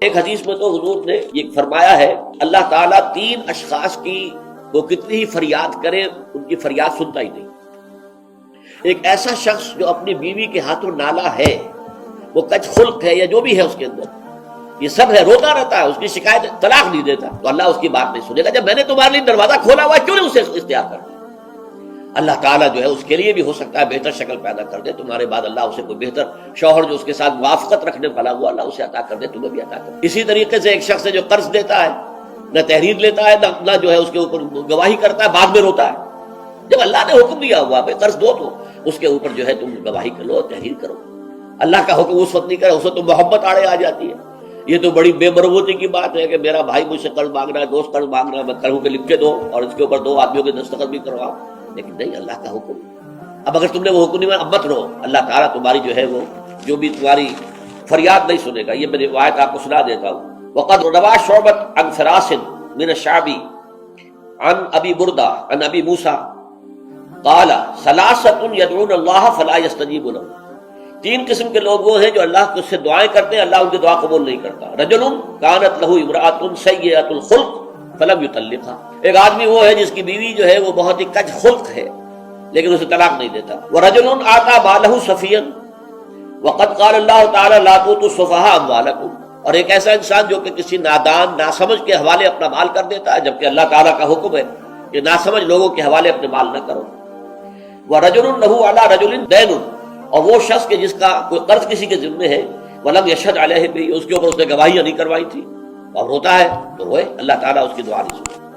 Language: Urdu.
ایک حدیث میں تو حضور نے یہ فرمایا ہے اللہ تعالیٰ 3 اشخاص کی وہ کتنی ہی فریاد کرے ان کی فریاد سنتا ہی نہیں۔ ایک ایسا شخص جو اپنی بیوی کے ہاتھوں نالا ہے، وہ کچ خلق ہے یا جو بھی ہے اس کے اندر، یہ سب ہے، روتا رہتا ہے، اس کی شکایت طلاق نہیں دیتا، تو اللہ اس کی بات نہیں سنے گا۔ جب میں نے تمہارے لیے دروازہ کھولا ہوا ہے کیوں نہیں اسے اختیار کرتے؟ اللہ تعالیٰ جو ہے اس کے لیے بھی ہو سکتا ہے بہتر شکل پیدا کر دے، تمہارے بعد اللہ اسے کوئی بہتر شوہر جو اس کے ساتھ موافقت رکھنے والا ہوا اللہ اسے عطا کر دے، تمہیں بھی عطا کر دے۔ اسی طریقے سے ایک شخص ہے جو قرض دیتا ہے، نہ تحریر لیتا ہے نہ جو ہے اس کے اوپر گواہی کرتا ہے، بعد میں روتا ہے۔ جب اللہ نے حکم دیا ہوا ہے قرض دو تو اس کے اوپر جو ہے تم گواہی کر لو، تحریر کرو۔ اللہ کا حکم اس وقت نہیں کرے، اس وقت تو محبت آڑے آ جاتی ہے۔ یہ تو بڑی بے مروتی کی بات ہے کہ میرا بھائی مجھ سے قرض مانگ رہا ہے، دوست قرض مانگ رہا ہے، میں کہوں کہ لکھ کے دو اور اس کے اوپر 2 آدمیوں کے دستخط بھی کرواؤ، لیکن نہیں، اللہ کا حکم۔ اب اگر تم نے وہ حکم نہیں مانا، اب مت رو، اللہ تعالیٰ تمہاری جو ہے وہ جو بھی تمہاری فریاد نہیں سنے گا۔ یہ میں روایت آپ کو سنا دیتا ہوں۔ وقد روى شعبۃ عن فراس من الشعبی عن ابی بردہ عن ابی موسیٰ قال ثلاثۃ يدعون اللہ فلا يستجیب لهم۔ 3 قسم کے لوگ وہ ہیں جو اللہ سے دعائیں کرتے ہیں، اللہ ان کی دعا قبول نہیں کرتا۔ رجل كانت له امرأة سيئة الخلق فلم يطلقها۔ ایک آدمی وہ ہے جس کی بیوی جو ہے وہ بہت ہی کج خلق ہے لیکن اسے طلاق نہیں دیتا۔ ورجل آتى ماله سفيا وقد قال الله تعالى لا تؤتوا السفهاء اموالكم۔ اور ایک ایسا انسان جو کہ کسی نادان ناسمجھ کے حوالے اپنا مال کر دیتا ہے، جبکہ اللہ تعالیٰ کا حکم ہے کہ ناسمجھ لوگوں کے حوالے اپنے مال نہ کرو۔ ورجل له على رجل دين، اور وہ شخص کہ جس کا کوئی قرض کسی کے ذمہ ہے، ولم يشهد عليه به، اس کے اوپر اس نے گواہیاں نہیں کروائی تھی، اور روتا ہے تو روئے، اللہ تعالیٰ اس کی دعا نہیں سنتا۔